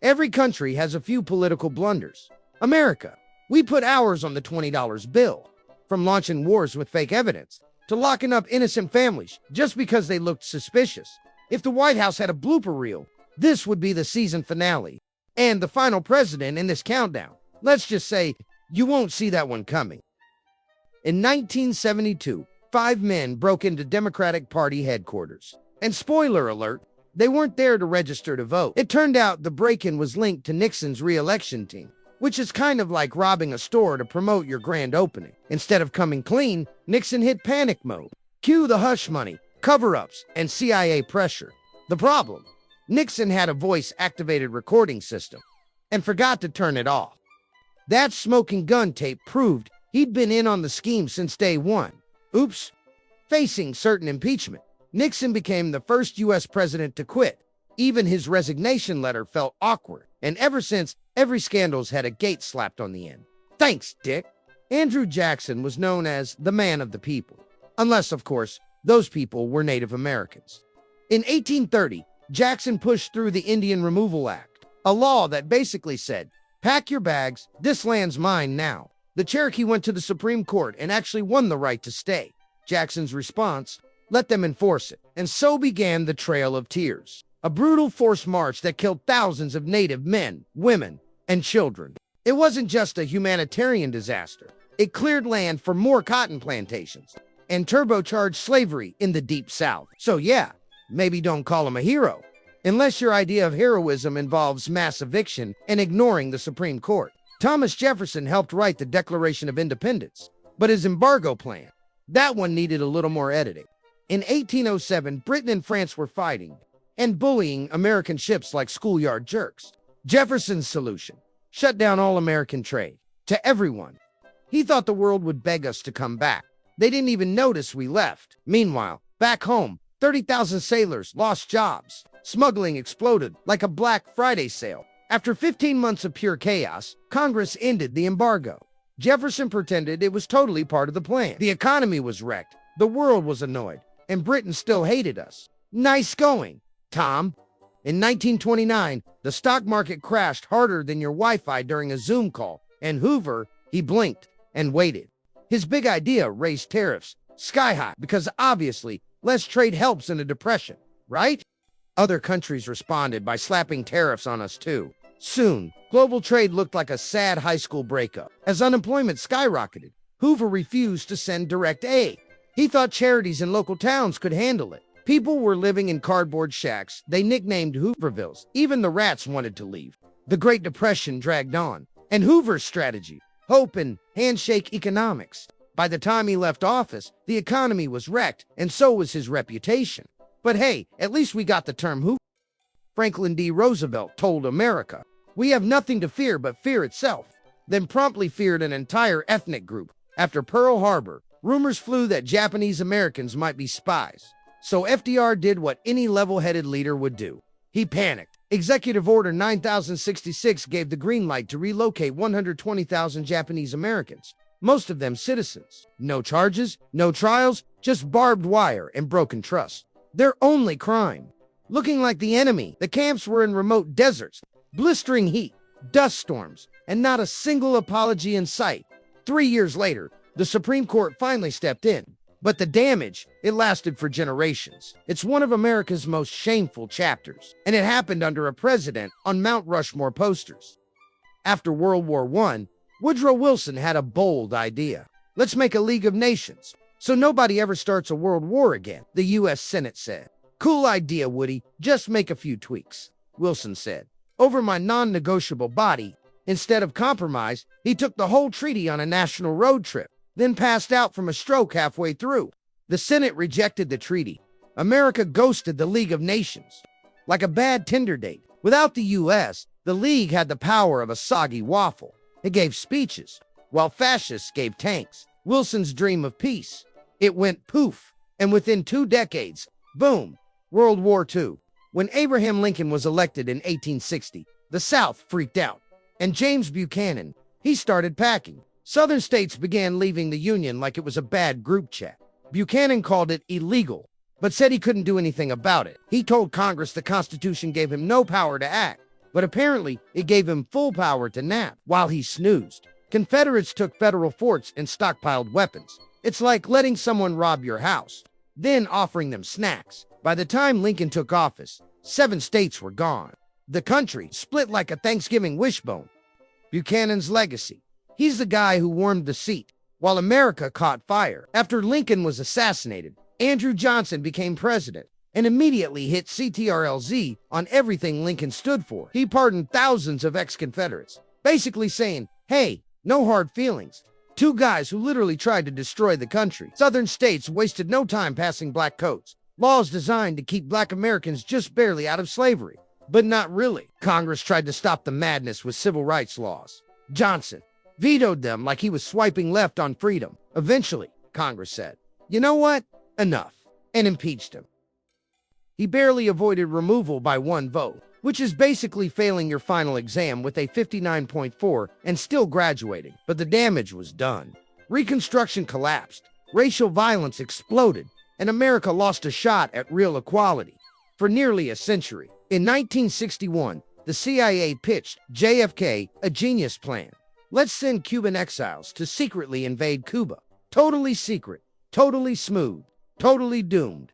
Every country has a few political blunders. America, we put ours on the $20 bill. From launching wars with fake evidence, to locking up innocent families just because they looked suspicious. If the White House had a blooper reel, this would be the season finale. And the final president in this countdown. Let's just say, you won't see that one coming. In 1972, 5 men broke into Democratic Party headquarters. And spoiler alert, they weren't there to register to vote. It turned out the break-in was linked to Nixon's re-election team, which is kind of like robbing a store to promote your grand opening. Instead of coming clean, Nixon hit panic mode. Cue the hush money, cover-ups, and CIA pressure. The problem? Nixon had a voice-activated recording system and forgot to turn it off. That smoking gun tape proved he'd been in on the scheme since day one. Oops. Facing certain impeachment, Nixon became the first U.S. president to quit. Even his resignation letter felt awkward, and ever since, every scandal's had a gate slapped on the end. Thanks, Dick. Andrew Jackson was known as the man of the people, unless, of course, those people were Native Americans. In 1830, Jackson pushed through the Indian Removal Act, a law that basically said, pack your bags, this land's mine now. The Cherokee went to the Supreme Court and actually won the right to stay. Jackson's response, let them enforce it. And so began the Trail of Tears, a brutal forced march that killed thousands of Native men, women, and children. It wasn't just a humanitarian disaster. It cleared land for more cotton plantations and turbocharged slavery in the Deep South. So yeah, maybe don't call him a hero, unless your idea of heroism involves mass eviction and ignoring the Supreme Court. Thomas Jefferson helped write the Declaration of Independence, but his embargo plan, that one needed a little more editing. In 1807, Britain and France were fighting and bullying American ships like schoolyard jerks. Jefferson's solution, shut down all American trade to everyone. He thought the world would beg us to come back. They didn't even notice we left. Meanwhile, back home, 30,000 sailors lost jobs. Smuggling exploded like a Black Friday sale. After 15 months of pure chaos, Congress ended the embargo. Jefferson pretended it was totally part of the plan. The economy was wrecked, the world was annoyed, and Britain still hated us. Nice going, Tom. In 1929, the stock market crashed harder than your Wi-Fi during a Zoom call, and Hoover, he blinked and waited. His big idea raised tariffs sky high because obviously less trade helps in a depression, right? Other countries responded by slapping tariffs on us too. Soon, global trade looked like a sad high school breakup. As unemployment skyrocketed, Hoover refused to send direct aid. He thought charities in local towns could handle it. People were living in cardboard shacks they nicknamed Hoovervilles. Even the rats wanted to leave. The Great Depression dragged on, and Hoover's strategy, hope and handshake economics. By the time he left office, the economy was wrecked, and so was his reputation. But hey, at least we got the term Hoover. Franklin D. Roosevelt told America, we have nothing to fear but fear itself, then promptly feared an entire ethnic group. After Pearl Harbor, rumors flew that Japanese Americans might be spies. So FDR did what any level-headed leader would do. He panicked. Executive Order 9066 gave the green light to relocate 120,000 Japanese Americans, most of them citizens. No charges, no trials, just barbed wire and broken trust. Their only crime. Looking like the enemy, the camps were in remote deserts, blistering heat, dust storms, and not a single apology in sight. 3 years later, the Supreme Court finally stepped in. But the damage, it lasted for generations. It's one of America's most shameful chapters, and it happened under a president on Mount Rushmore posters. After World War I, Woodrow Wilson had a bold idea. Let's make a League of Nations, so nobody ever starts a world war again, the U.S. Senate said. Cool idea, Woody, just make a few tweaks, Wilson said. Over my non-negotiable body. Instead of compromise, he took the whole treaty on a national road trip, then passed out from a stroke halfway through. The Senate rejected the treaty. America ghosted the League of Nations. Like a bad Tinder date. Without the U.S., the League had the power of a soggy waffle. It gave speeches, while fascists gave tanks. Wilson's dream of peace. It went poof, and within 2 decades, boom, World War II. When Abraham Lincoln was elected in 1860, the South freaked out. And James Buchanan, he started packing. Southern states began leaving the Union like it was a bad group chat. Buchanan called it illegal, but said he couldn't do anything about it. He told Congress the Constitution gave him no power to act. but apparently it gave him full power to nap while he snoozed. Confederates took federal forts and stockpiled weapons. It's like letting someone rob your house, then offering them snacks. By the time Lincoln took office, 7 states were gone. The country split like a Thanksgiving wishbone. Buchanan's legacy. He's the guy who warmed the seat while America caught fire. After Lincoln was assassinated, Andrew Johnson became president and immediately hit CTRLZ on everything Lincoln stood for. He pardoned thousands of ex-Confederates, basically saying, hey, no hard feelings. 2 guys who literally tried to destroy the country. Southern states wasted no time passing black codes, laws designed to keep black Americans just barely out of slavery. But not really. Congress tried to stop the madness with civil rights laws. Johnson vetoed them like he was swiping left on freedom. Eventually, Congress said, you know what? Enough, and impeached him. He barely avoided removal by 1 vote, which is basically failing your final exam with a 59.4 and still graduating. But the damage was done. Reconstruction collapsed, racial violence exploded, and America lost a shot at real equality for nearly a century. In 1961, the CIA pitched JFK a genius plan. Let's send Cuban exiles to secretly invade Cuba. Totally secret, totally smooth, totally doomed.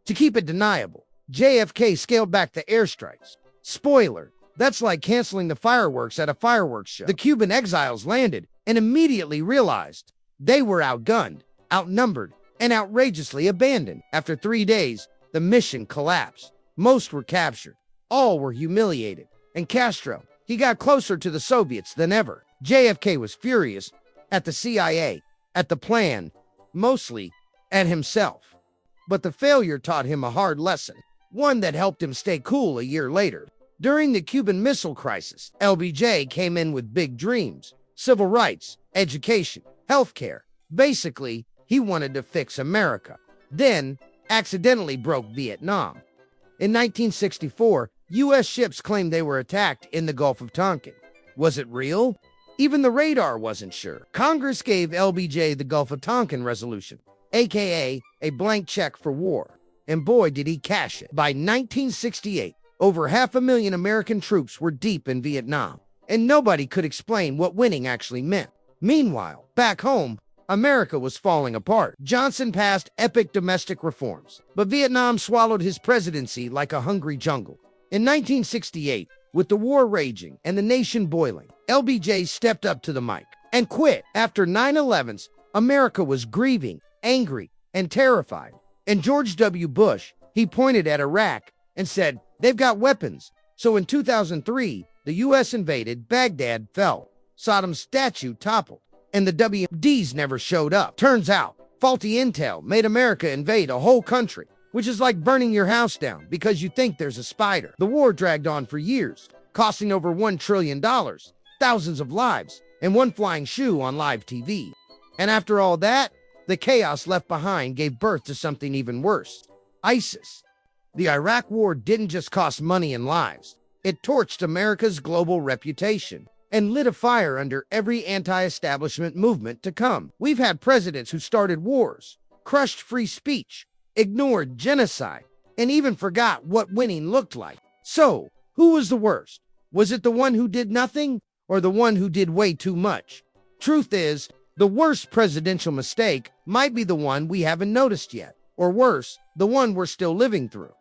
To keep it deniable, JFK scaled back the airstrikes. Spoiler, that's like canceling the fireworks at a fireworks show. The Cuban exiles landed and immediately realized they were outgunned, outnumbered, and outrageously abandoned. After 3 days, the mission collapsed. Most were captured. All were humiliated. And Castro, he got closer to the Soviets than ever. JFK was furious at the CIA, at the plan, mostly at himself. But the failure taught him a hard lesson, one that helped him stay cool a year later. During the Cuban Missile Crisis, LBJ came in with big dreams: civil rights, education, healthcare. Basically, he wanted to fix America. Then, accidentally broke Vietnam. In 1964, U.S. ships claimed they were attacked in the Gulf of Tonkin. Was it real? Even the radar wasn't sure. Congress gave LBJ the Gulf of Tonkin Resolution, aka a blank check for war. And boy, did he cash it. By 1968, over 500,000 American troops were deep in Vietnam, and nobody could explain what winning actually meant. Meanwhile, back home, America was falling apart. Johnson passed epic domestic reforms, but Vietnam swallowed his presidency like a hungry jungle. In 1968, with the war raging and the nation boiling, LBJ stepped up to the mic and quit. After 9/11s, America was grieving, angry, and terrified. And George W. Bush, he pointed at Iraq and said, they've got weapons. So in 2003, the U.S. invaded, Baghdad fell, Saddam's statue toppled, and the WMDs never showed up. Turns out, faulty intel made America invade a whole country, which is like burning your house down because you think there's a spider. The war dragged on for years, costing over $1 trillion, thousands of lives, and 1 flying shoe on live TV. And after all that, the chaos left behind gave birth to something even worse: ISIS. The Iraq War didn't just cost money and lives. It torched America's global reputation and lit a fire under every anti-establishment movement to come. We've had presidents who started wars, crushed free speech, ignored genocide, and even forgot what winning looked like. So, who was the worst? Was it the one who did nothing, or the one who did way too much? Truth is, the worst presidential mistake might be the one we haven't noticed yet, or worse, the one we're still living through.